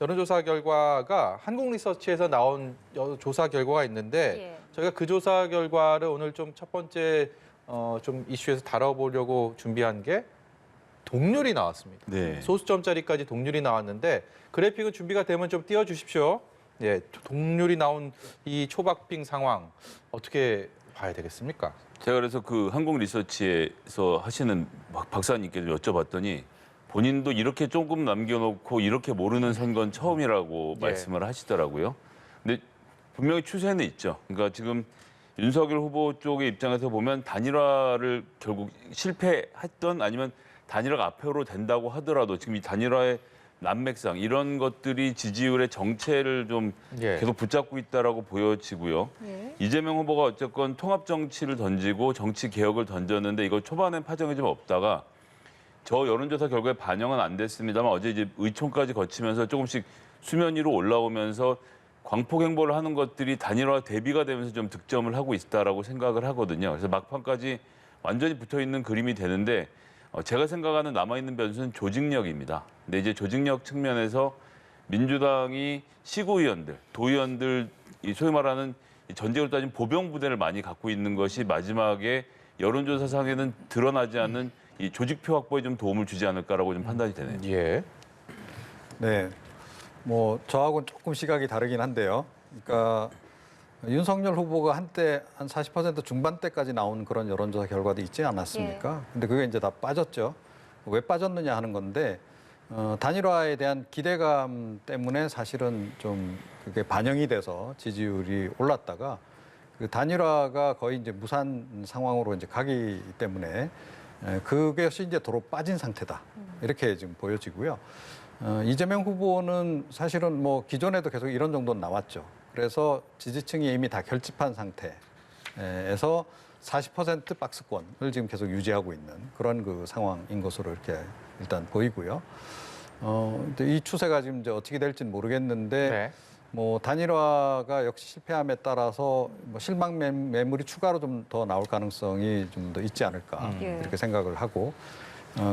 여론조사 결과가 한국리서치에서 나온 조사 결과가 있는데 저희가 그 조사 결과를 오늘 좀 첫 번째 좀 이슈에서 다뤄보려고 준비한 게 동률이 나왔습니다. 네. 소수점짜리까지 동률이 나왔는데 그래픽은 준비가 되면 좀 띄워주십시오. 예, 동률이 나온 이 초박빙 상황 어떻게 봐야 되겠습니까? 제가 그래서 그 한국리서치에서 하시는 박사님께 여쭤봤더니 본인도 이렇게 조금 남겨놓고 이렇게 모르는 선거는 처음이라고 말씀을 하시더라고요. 근데 분명히 추세는 있죠. 그러니까 지금 윤석열 후보 쪽의 입장에서 보면 단일화를 결국 실패했던 아니면 단일화가 앞으로 된다고 하더라도 지금 이 단일화의 난맥상 이런 것들이 지지율의 정체를 좀 계속 붙잡고 있다라고 보여지고요. 이재명 후보가 어쨌건 통합 정치를 던지고 정치 개혁을 던졌는데 이거 초반엔 파장이 좀 없다가 저 여론조사 결과에 반영은 안 됐습니다만 어제 이제 의총까지 거치면서 조금씩 수면 위로 올라오면서 광폭 행보를 하는 것들이 단일화 대비가 되면서 좀 득점을 하고 있다라고 생각을 하거든요. 그래서 막판까지 완전히 붙어 있는 그림이 되는데 제가 생각하는 남아있는 변수는 조직력입니다. 근데 이제 조직력 측면에서 민주당이 시구의원들, 도의원들, 소위 말하는 전쟁으로 따지면 보병 부대를 많이 갖고 있는 것이 마지막에 여론조사상에는 드러나지 않는 이 조직표 확보에 좀 도움을 주지 않을까라고 좀 판단이 되네요. 예. 네, 뭐 저하고는 조금 시각이 다르긴 한데요. 그러니까 윤석열 후보가 한때 한 40% 중반대까지 나온 그런 여론조사 결과도 있지 않았습니까? 근데 그게 이제 다 빠졌죠. 왜 빠졌느냐 하는 건데 단일화에 대한 기대감 때문에 사실은 좀 그게 반영이 돼서 지지율이 올랐다가 그 단일화가 거의 이제 무산 상황으로 이제 가기 때문에 그것이 이제 도로 빠진 상태다. 이렇게 지금 보여지고요. 이재명 후보는 사실은 뭐 기존에도 계속 이런 정도는 나왔죠. 그래서 지지층이 이미 다 결집한 상태에서 40% 박스권을 지금 계속 유지하고 있는 그런 그 상황인 것으로 이렇게 일단 보이고요. 이 추세가 지금 이제 어떻게 될지는 모르겠는데 뭐 단일화가 역시 실패함에 따라서 뭐 실망 매물이 추가로 좀 더 나올 가능성이 좀 더 있지 않을까 이렇게 생각을 하고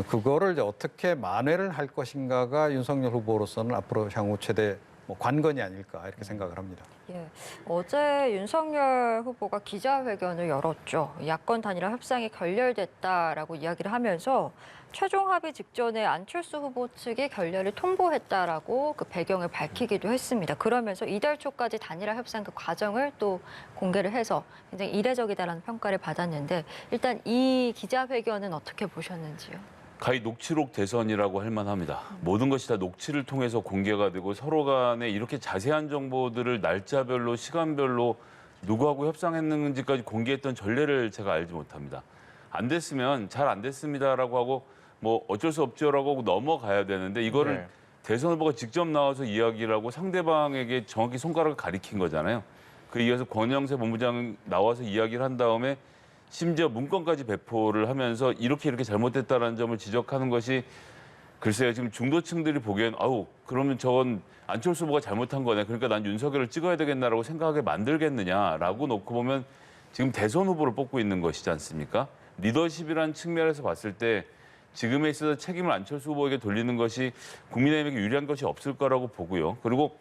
그거를 이제 어떻게 만회를 할 것인가가 윤석열 후보로서는 앞으로 향후 최대 뭐 관건이 아닐까 이렇게 생각을 합니다. 예, 어제 윤석열 후보가 기자회견을 열었죠. 야권 단일화 협상이 결렬됐다라고 이야기를 하면서 최종 합의 직전에 안철수 후보 측이 결렬을 통보했다라고 그 배경을 밝히기도 했습니다. 그러면서 이달 초까지 단일화 협상 그 과정을 또 공개를 해서 굉장히 이례적이다라는 평가를 받았는데 일단 이 기자회견은 어떻게 보셨는지요? 가히 녹취록 대선이라고 할 만합니다. 모든 것이 다 녹취를 통해서 공개가 되고 서로 간에 이렇게 자세한 정보들을 날짜별로 시간별로 누구하고 협상했는지까지 공개했던 전례를 제가 알지 못합니다. 안 됐으면 잘 안 됐습니다라고 하고 뭐 어쩔 수 없죠라고 하고 넘어가야 되는데 이거를 대선 후보가 직접 나와서 이야기를 하고 상대방에게 정확히 손가락을 가리킨 거잖아요. 그에 이어서 권영세 본부장 나와서 이야기를 한 다음에 심지어 문건까지 배포를 하면서 이렇게 잘못됐다는 점을 지적하는 것이 글쎄요. 지금 중도층들이 보기엔 아우 그러면 저건 안철수 후보가 잘못한 거네. 그러니까 난 윤석열을 찍어야 되겠나라고 생각하게 만들겠느냐라고 놓고 보면 지금 대선 후보를 뽑고 있는 것이지 않습니까? 리더십이라는 측면에서 봤을 때 지금에 있어서 책임을 안철수 후보에게 돌리는 것이 국민의힘에게 유리한 것이 없을 거라고 보고요. 그리고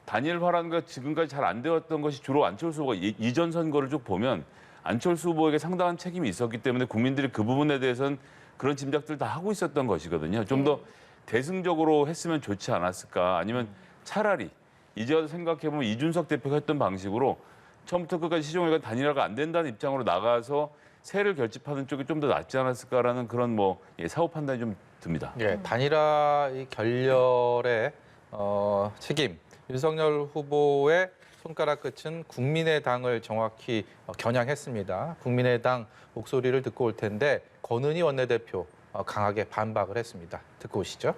단일화라는 것 지금까지 잘 안 되었던 것이 주로 안철수 후보가 이전 선거를 쭉 보면 안철수 후보에게 상당한 책임이 있었기 때문에 국민들이 그 부분에 대해서는 그런 짐작들 다 하고 있었던 것이거든요. 좀 더 대승적으로 했으면 좋지 않았을까. 아니면 차라리 이제 와서 생각해보면 이준석 대표가 했던 방식으로 처음부터 끝까지 시종일관 단일화가 안 된다는 입장으로 나가서 세를 결집하는 쪽이 좀 더 낫지 않았을까라는 그런 뭐 사후 판단이 좀 듭니다. 단일화 이 결렬의 책임, 윤석열 후보의 손가락 끝은 국민의당을 정확히 겨냥했습니다. 국민의당 목소리를 듣고 올 텐데 권은희 원내대표 강하게 반박을 했습니다. 듣고 오시죠.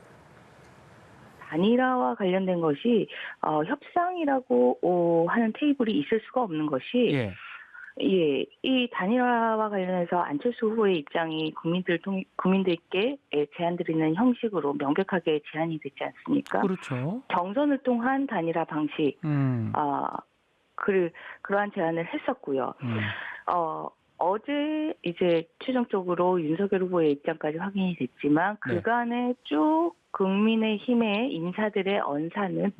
단일화와 관련된 것이 협상이라고 하는 테이블이 있을 수가 없는 것이 이 단일화와 관련해서 안철수 후보의 입장이 국민들께 제안드리는 형식으로 명백하게 제안이 되지 않습니까? 그렇죠. 경선을 통한 단일화 방식, 그러한 제안을 했었고요. 어제 이제 최종적으로 윤석열 후보의 입장까지 확인이 됐지만 그간에 쭉 국민의힘의 인사들의 언사는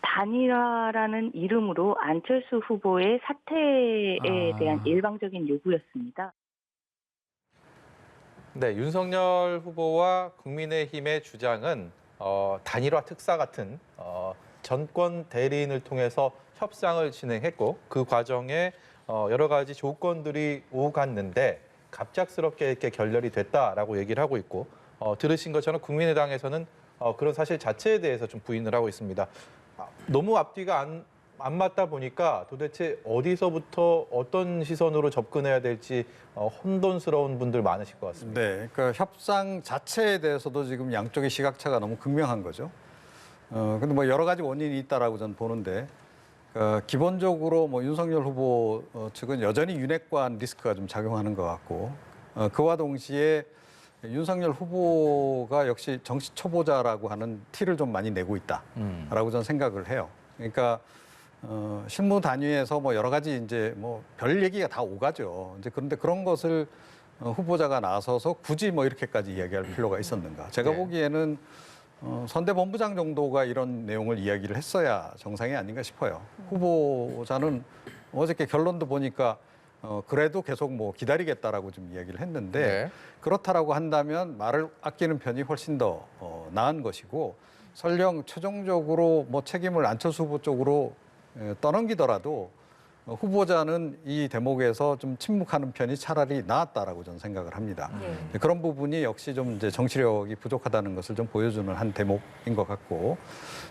단일화라는 이름으로 안철수 후보의 사퇴에 대한 일방적인 요구였습니다. 네, 윤석열 후보와 국민의힘의 주장은 단일화 특사 같은 전권 대리인을 통해서 협상을 진행했고 그 과정에 여러 가지 조건들이 오갔는데 갑작스럽게 이렇게 결렬이 됐다라고 얘기를 하고 있고 들으신 것처럼 국민의당에서는 그런 사실 자체에 대해서 좀 부인을 하고 있습니다. 너무 앞뒤가 안 맞다 보니까 도대체 어디서부터 어떤 시선으로 접근해야 될지 혼돈스러운 분들 많으실 것 같습니다. 네, 그러니까 협상 자체에 대해서도 지금 양쪽의 시각차가 너무 극명한 거죠. 근데 뭐 여러 가지 원인이 있다라고 저는 보는데 기본적으로 뭐 윤석열 후보 측은 여전히 윤핵관 리스크가 좀 작용하는 것 같고 그와 동시에 윤석열 후보가 역시 정치 초보자라고 하는 티를 좀 많이 내고 있다라고 저는 생각을 해요. 그러니까 실무 단위에서 뭐 여러 가지 이제 뭐 별 얘기가 다 오가죠. 이제 그런데 그런 것을 후보자가 나서서 굳이 뭐 이렇게까지 이야기할 필요가 있었는가? 제가 네. 보기에는 선대본부장 정도가 이런 내용을 이야기를 했어야 정상이 아닌가 싶어요. 후보자는 어저께 결론도 보니까 그래도 계속 뭐 기다리겠다라고 좀 이야기를 했는데 네. 그렇다라고 한다면 말을 아끼는 편이 훨씬 더 나은 것이고 설령 최종적으로 뭐 책임을 안철수 후보 쪽으로 떠넘기더라도 후보자는 이 대목에서 좀 침묵하는 편이 차라리 나았다라고 저는 생각을 합니다. 그런 부분이 역시 좀 이제 정치력이 부족하다는 것을 좀 보여주는 한 대목인 것 같고,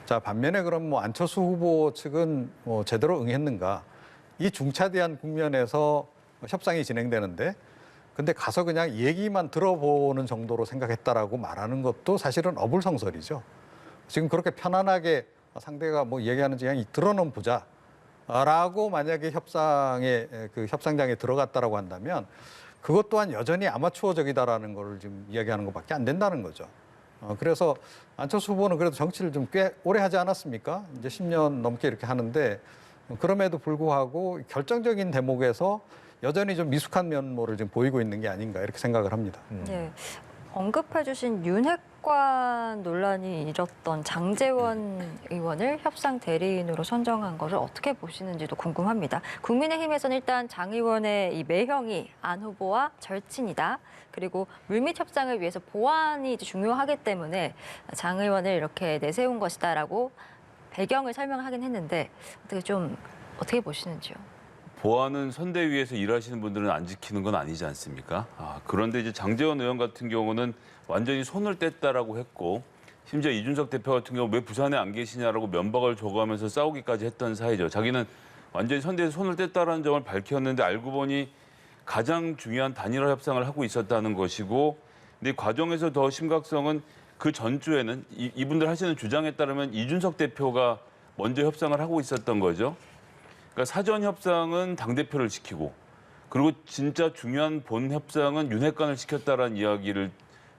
자 반면에 그럼 뭐 안철수 후보 측은 뭐 제대로 응했는가? 이 중차대한 국면에서 협상이 진행되는데, 근데 가서 그냥 얘기만 들어보는 정도로 생각했다라고 말하는 것도 사실은 어불성설이죠. 지금 그렇게 편안하게 상대가 뭐 얘기하는지 그냥 들어는 보자. 라고 만약에 협상장에 들어갔다라고 한다면 그것 또한 여전히 아마추어적이다라는 걸 지금 이야기하는 것밖에 안 된다는 거죠. 그래서 안철수 후보는 그래도 정치를 좀 꽤 오래 하지 않았습니까? 이제 10년 넘게 이렇게 하는데 그럼에도 불구하고 결정적인 대목에서 여전히 좀 미숙한 면모를 지금 보이고 있는 게 아닌가 이렇게 생각을 합니다. 네. 언급해주신 윤핵관 논란이 일었던 장제원 의원을 협상 대리인으로 선정한 것을 어떻게 보시는지도 궁금합니다. 국민의힘에서는 일단 장 의원의 이 매형이 안 후보와 절친이다. 그리고 물밑 협상을 위해서 보안이 중요하기 때문에 장 의원을 이렇게 내세운 것이다라고 배경을 설명하긴 했는데 어떻게 보시는지요? 보안은 선대위에서 일하시는 분들은 안 지키는 건 아니지 않습니까? 그런데 이제 장제원 의원 같은 경우는 완전히 손을 뗐다라고 했고, 심지어 이준석 대표 같은 경우 왜 부산에 안 계시냐라고 면박을 줘가면서 싸우기까지 했던 사이죠. 자기는 완전히 선대에서 손을 뗐다라는 점을 밝혔는데 알고 보니 가장 중요한 단일화 협상을 하고 있었다는 것이고, 근데 이 과정에서 더 심각성은 그 전주에는 이분들 하시는 주장에 따르면 이준석 대표가 먼저 협상을 하고 있었던 거죠. 그러니까 사전 협상은 당대표를 시키고, 그리고 진짜 중요한 본 협상은 윤핵관을 시켰다라는 이야기를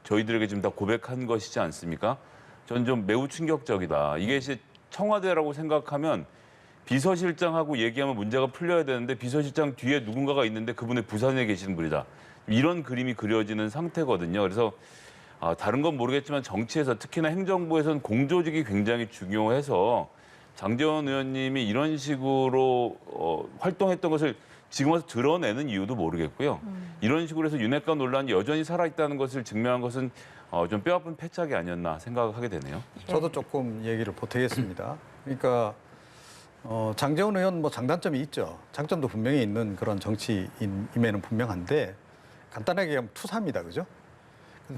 저희들에게 지금 다 고백한 것이지 않습니까? 저는 좀 매우 충격적이다. 이게 이제 청와대라고 생각하면 비서실장하고 얘기하면 문제가 풀려야 되는데 비서실장 뒤에 누군가가 있는데 그분의 부산에 계시는 분이다. 이런 그림이 그려지는 상태거든요. 그래서 다른 건 모르겠지만 정치에서 특히나 행정부에서는 공조직이 굉장히 중요해서 장제원 의원님이 이런 식으로 활동했던 것을 지금 와서 드러내는 이유도 모르겠고요. 이런 식으로 해서 윤핵관 논란이 여전히 살아있다는 것을 증명한 것은 좀 뼈아픈 패착이 아니었나 생각하게 되네요. 저도 조금 얘기를 보태겠습니다. 그러니까 장제원 의원 뭐 장단점이 있죠. 장점도 분명히 있는 그런 정치인임에는 분명한데 간단하게 얘기하면 투사입니다. 그죠?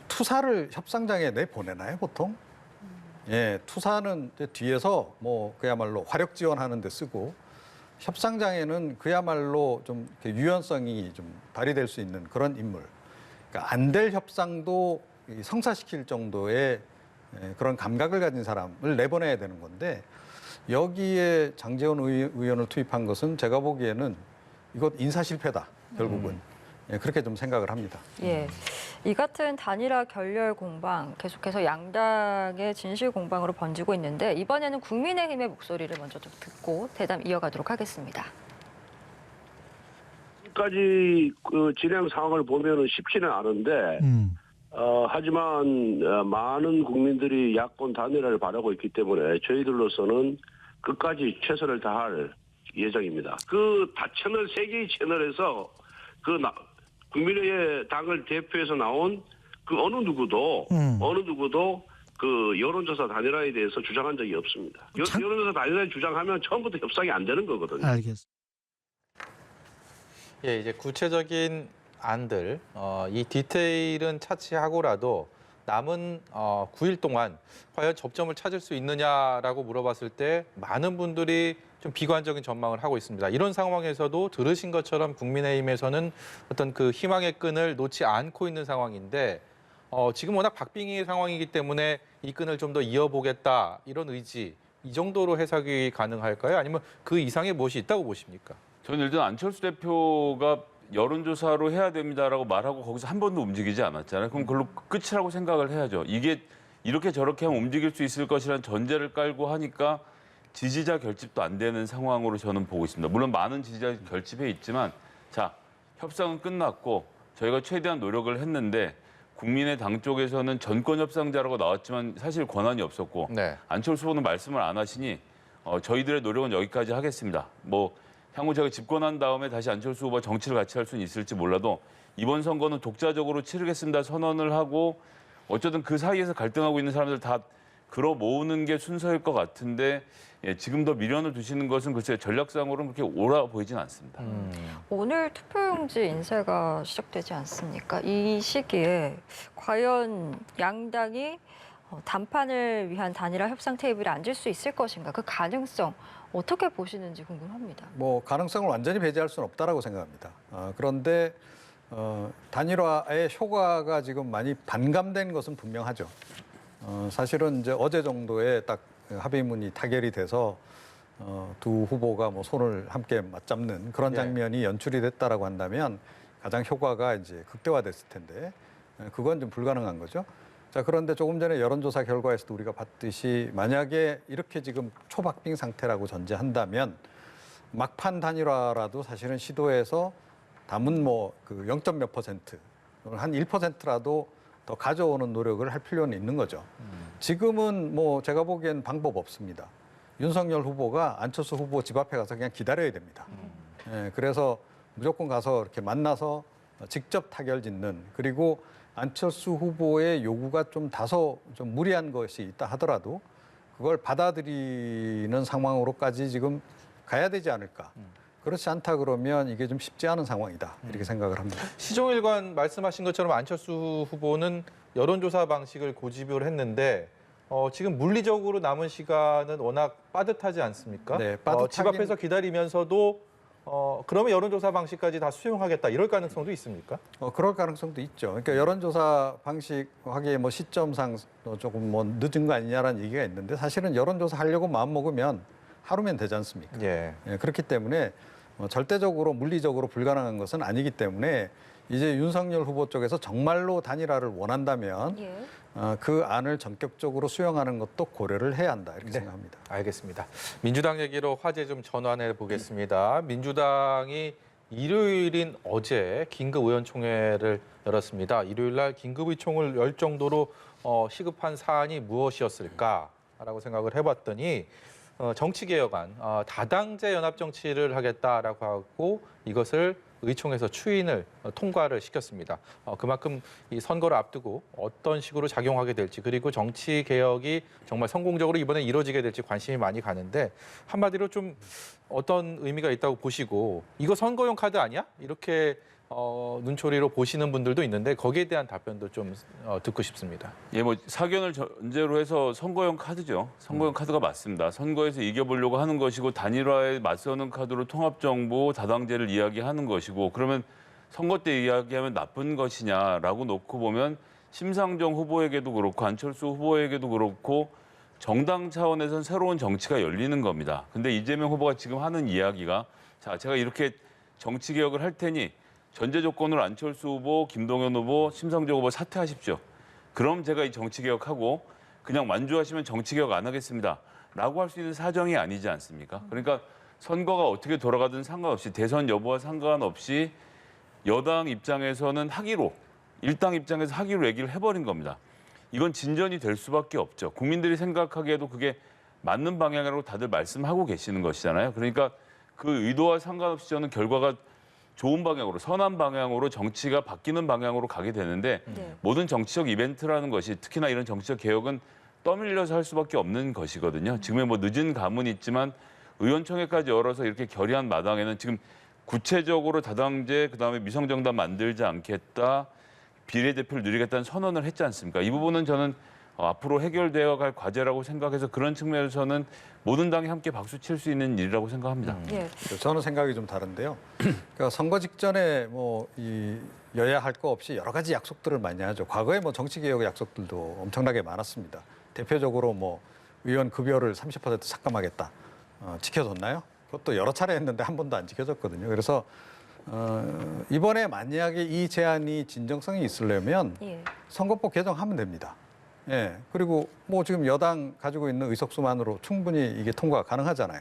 투사를 협상장에 내보내나요, 보통? 예, 투사는 뒤에서 뭐 그야말로 화력 지원하는 데 쓰고 협상장에는 그야말로 좀 유연성이 좀 발휘될 수 있는 그런 인물. 그러니까 안 될 협상도 성사시킬 정도의 그런 감각을 가진 사람을 내보내야 되는 건데 여기에 장제원 의원을 투입한 것은 제가 보기에는 이것 인사 실패다, 결국은. 예, 그렇게 좀 생각을 합니다. 예, 이 같은 단일화 결렬 공방 계속해서 양당의 진실 공방으로 번지고 있는데 이번에는 국민의힘의 목소리를 먼저 좀 듣고 대담 이어가도록 하겠습니다. 지금까지 그 진행 상황을 보면은 쉽지는 않은데 하지만 많은 국민들이 야권 단일화를 바라고 있기 때문에 저희들로서는 끝까지 최선을 다할 예정입니다. 그 다 채널 3개의 채널에서 국민의 당을 대표해서 나온 그 어느 누구도 그 여론조사 단일화에 대해서 주장한 적이 없습니다. 여론조사 단일화를 주장하면 처음부터 협상이 안 되는 거거든요. 알겠습니다. 예, 이제 구체적인 안들, 이 디테일은 차치하고라도 남은 9일 동안 과연 접점을 찾을 수 있느냐라고 물어봤을 때 많은 분들이 좀 비관적인 전망을 하고 있습니다. 이런 상황에서도 들으신 것처럼 국민의힘에서는 어떤 그 희망의 끈을 놓지 않고 있는 상황인데 지금 워낙 박빙의 상황이기 때문에 이 끈을 좀 더 이어보겠다 이런 의지 이 정도로 해석이 가능할까요? 아니면 그 이상의 무엇이 있다고 보십니까? 저는 일단 안철수 대표가 여론조사로 해야 됩니다라고 말하고 거기서 한 번도 움직이지 않았잖아요. 그럼 그걸로 끝이라고 생각을 해야죠. 이게 이렇게 저렇게 하면 움직일 수 있을 것이라는 전제를 깔고 하니까 지지자 결집도 안 되는 상황으로 저는 보고 있습니다. 물론 많은 지지자 결집해 있지만 자, 협상은 끝났고 저희가 최대한 노력을 했는데 국민의당 쪽에서는 전권 협상자라고 나왔지만 사실 권한이 없었고 네. 안철수 후보는 말씀을 안 하시니 저희들의 노력은 여기까지 하겠습니다. 뭐 향후 제가 집권한 다음에 다시 안철수 후보와 정치를 같이 할 수는 있을지 몰라도 이번 선거는 독자적으로 치르겠습니다 선언을 하고 어쨌든 그 사이에서 갈등하고 있는 사람들 다 걸어 모으는 게 순서일 것 같은데 지금 더 미련을 두시는 것은 글쎄 전략상으로는 그렇게 옳아 보이진 않습니다. 오늘 투표용지 인쇄가 시작되지 않습니까? 이 시기에 과연 양당이 단판을 위한 단일화 협상 테이블에 앉을 수 있을 것인가? 그 가능성 어떻게 보시는지 궁금합니다. 뭐 가능성을 완전히 배제할 수는 없다라고 생각합니다. 그런데 단일화의 효과가 지금 많이 반감된 것은 분명하죠. 사실은 이제 어제 정도에 딱 합의문이 타결이 돼서 두 후보가 뭐 손을 함께 맞잡는 그런 장면이 연출이 됐다라고 한다면 가장 효과가 이제 극대화됐을 텐데 그건 좀 불가능한 거죠. 자, 그런데 조금 전에 여론조사 결과에서도 우리가 봤듯이 만약에 이렇게 지금 초박빙 상태라고 전제한다면 막판 단일화라도 사실은 시도해서 담은 뭐 그 0점 몇 퍼센트, 한 1%라도 더 가져오는 노력을 할 필요는 있는 거죠. 지금은 뭐 제가 보기엔 방법 없습니다. 윤석열 후보가 안철수 후보 집 앞에 가서 그냥 기다려야 됩니다. 그래서 무조건 가서 이렇게 만나서 직접 타결 짓는 그리고 안철수 후보의 요구가 좀 다소 좀 무리한 것이 있다 하더라도 그걸 받아들이는 상황으로까지 지금 가야 되지 않을까. 그렇지 않다 그러면 이게 좀 쉽지 않은 상황이다. 이렇게 생각을 합니다. 시종일관 말씀하신 것처럼 안철수 후보는 여론조사 방식을 고집을 했는데 지금 물리적으로 남은 시간은 워낙 빠듯하지 않습니까? 네, 집 앞에서 기다리면서도 그러면 여론조사 방식까지 다 수용하겠다 이럴 가능성도 있습니까? 그럴 가능성도 있죠. 그러니까 여론조사 방식 하기에 뭐 시점상 조금 뭐 늦은 거 아니냐라는 얘기가 있는데 사실은 여론조사 하려고 마음 먹으면 하루면 되지 않습니까? 예. 그렇기 때문에 절대적으로 물리적으로 불가능한 것은 아니기 때문에 이제 윤석열 후보 쪽에서 정말로 단일화를 원한다면 그 안을 전격적으로 수용하는 것도 고려를 해야 한다 이렇게 생각합니다. 알겠습니다. 민주당 얘기로 화제 좀 전환해 보겠습니다. 민주당이 일요일인 어제 긴급 의원총회를 열었습니다. 일요일 날 긴급 의총을 열 정도로 시급한 사안이 무엇이었을까라고 생각을 해봤더니 정치개혁안, 다당제 연합정치를 하겠다라고 하고 이것을 의총에서 추인을 통과를 시켰습니다. 그만큼 이 선거를 앞두고 어떤 식으로 작용하게 될지 그리고 정치 개혁이 정말 성공적으로 이번에 이루어지게 될지 관심이 많이 가는데 한마디로 좀 어떤 의미가 있다고 보시고 이거 선거용 카드 아니야? 이렇게 눈초리로 보시는 분들도 있는데 거기에 대한 답변도 좀 듣고 싶습니다. 예, 뭐 사견을 전제로 해서 선거용 카드죠. 선거용 카드가 맞습니다. 선거에서 이겨보려고 하는 것이고 단일화에 맞서는 카드로 통합정부, 다당제를 이야기하는 것이고 그러면 선거 때 이야기하면 나쁜 것이냐라고 놓고 보면 심상정 후보에게도 그렇고 안철수 후보에게도 그렇고 정당 차원에서는 새로운 정치가 열리는 겁니다. 근데 이재명 후보가 지금 하는 이야기가 자, 제가 이렇게 정치개혁을 할 테니 전제 조건으로 안철수 후보, 김동연 후보, 심상정 후보 사퇴하십시오. 그럼 제가 이 정치개혁하고 그냥 완주하시면 정치개혁 안 하겠습니다. 라고 할 수 있는 사정이 아니지 않습니까? 그러니까 선거가 어떻게 돌아가든 상관없이 대선 여부와 상관없이 여당 입장에서는 하기로 일당 입장에서 하기로 얘기를 해버린 겁니다. 이건 진전이 될 수밖에 없죠. 국민들이 생각하기에도 그게 맞는 방향으로 다들 말씀하고 계시는 것이잖아요. 그러니까 그 의도와 상관없이 저는 결과가 좋은 방향으로, 선한 방향으로 정치가 바뀌는 방향으로 가게 되는데 모든 정치적 이벤트라는 것이 특히나 이런 정치적 개혁은 떠밀려서 할 수밖에 없는 것이거든요. 지금의 뭐 늦은 감은 있지만 의원총회까지 열어서 이렇게 결의한 마당에는 지금 구체적으로 다당제 그다음에 미성정당 만들지 않겠다, 비례대표를 누리겠다는 선언을 했지 않습니까? 이 부분은 저는 앞으로 해결되어 갈 과제라고 생각해서 그런 측면에서는 모든 당이 함께 박수 칠 수 있는 일이라고 생각합니다. 예. 저는 생각이 좀 다른데요. 그러니까 선거 직전에 여야 할 거 없이 여러 가지 약속들을 많이 하죠. 과거에 뭐 정치개혁 약속들도 엄청나게 많았습니다. 대표적으로 뭐 의원 급여를 30% 삭감하겠다. 지켜졌나요? 그것도 여러 차례 했는데 한 번도 안 지켜졌거든요. 그래서 이번에 만약에 이 제안이 진정성이 있으려면 선거법 개정하면 됩니다. 예. 그리고 뭐 지금 여당 가지고 있는 의석수만으로 충분히 이게 통과가 가능하잖아요.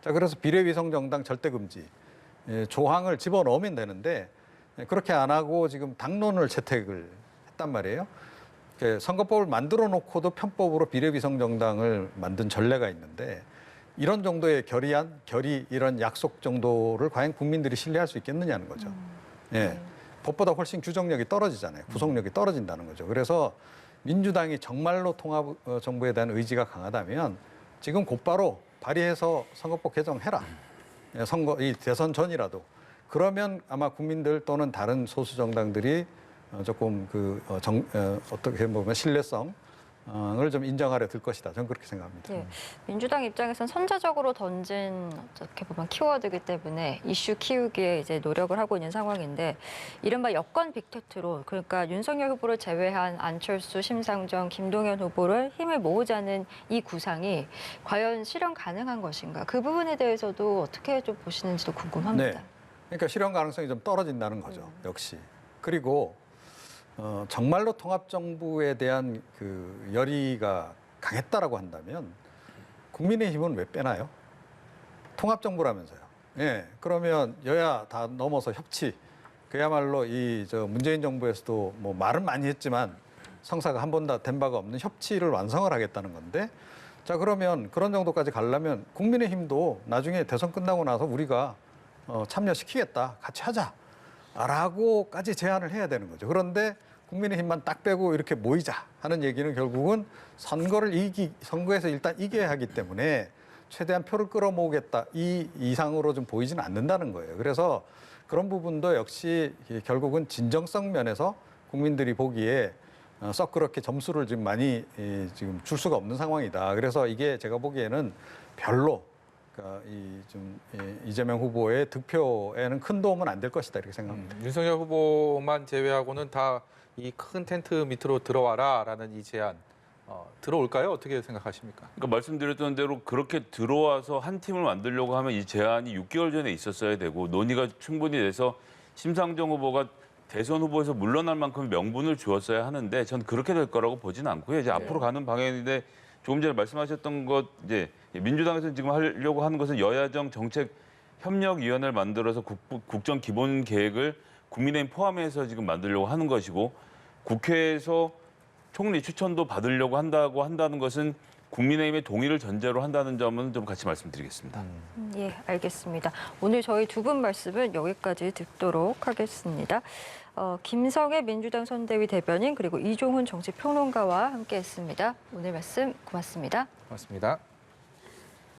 자, 그래서 비례위성정당 절대금지 조항을 집어넣으면 되는데 그렇게 안 하고 지금 당론을 채택을 했단 말이에요. 선거법을 만들어 놓고도 편법으로 비례위성정당을 만든 전례가 있는데 이런 정도의 결의 이런 약속 정도를 과연 국민들이 신뢰할 수 있겠느냐는 거죠. 예. 법보다 훨씬 규정력이 떨어지잖아요. 구속력이 떨어진다는 거죠. 그래서 민주당이 정말로 통합 정부에 대한 의지가 강하다면 지금 곧바로 발의해서 선거법 개정해라. 이 대선 전이라도. 그러면 아마 국민들 또는 다른 소수 정당들이 조금 어떻게 보면 신뢰성을 좀 인정하려 들 것이다. 저는 그렇게 생각합니다. 예. 민주당 입장에서는 선제적으로 던진 어떻게 보면 키워드이기 때문에 이슈 키우기에 이제 노력을 하고 있는 상황인데 이른바 여권 빅테트로 그러니까 윤석열 후보를 제외한 안철수, 심상정, 김동연 후보를 힘을 모으자는 이 구상이 과연 실현 가능한 것인가? 그 부분에 대해서도 어떻게 좀 보시는지도 궁금합니다. 네. 그러니까 실현 가능성이 좀 떨어진다는 거죠. 역시. 그리고 정말로 통합정부에 대한 그 열의가 강했다라고 한다면 국민의힘은 왜 빼나요? 통합정부라면서요. 예, 그러면 여야 다 넘어서 협치. 그야말로 문재인 정부에서도 뭐 말은 많이 했지만 성사가 한 번도 된 바가 없는 협치를 완성을 하겠다는 건데 자, 그러면 그런 정도까지 가려면 국민의힘도 나중에 대선 끝나고 나서 우리가 참여시키겠다. 같이 하자. 라고까지 제안을 해야 되는 거죠. 그런데 국민의힘만 딱 빼고 이렇게 모이자 하는 얘기는 결국은 선거에서 일단 이겨야 하기 때문에 최대한 표를 끌어모으겠다 이 이상으로 좀 보이지는 않는다는 거예요. 그래서 그런 부분도 역시 결국은 진정성 면에서 국민들이 보기에 썩 그렇게 점수를 지금 많이 지금 줄 수가 없는 상황이다. 그래서 이게 제가 보기에는 별로 이재명 후보의 득표에는 큰 도움은 안 될 것이다 이렇게 생각합니다. 윤석열 후보만 제외하고는 다 이 큰 텐트 밑으로 들어와라라는 이 제안 들어올까요? 어떻게 생각하십니까? 그러니까 말씀드렸던 대로 그렇게 들어와서 한 팀을 만들려고 하면 이 제안이 6개월 전에 있었어야 되고 논의가 충분히 돼서 심상정 후보가 대선 후보에서 물러날 만큼 명분을 주었어야 하는데 전 그렇게 될 거라고 보지는 않고요. 이제 앞으로 가는 방향인데 조금 전에 말씀하셨던 것 이제 민주당에서 지금 하려고 하는 것은 여야정 정책 협력위원회를 만들어서 국정 기본 계획을 국민의힘 포함해서 지금 만들려고 하는 것이고 국회에서 총리 추천도 받으려고 한다는 것은 국민의힘의 동의를 전제로 한다는 점은 좀 같이 말씀드리겠습니다. 예, 알겠습니다. 오늘 저희 두 분 말씀은 여기까지 듣도록 하겠습니다. 김성애 민주당 선대위 대변인 그리고 이종훈 정치평론가와 함께했습니다. 오늘 말씀 고맙습니다. 고맙습니다.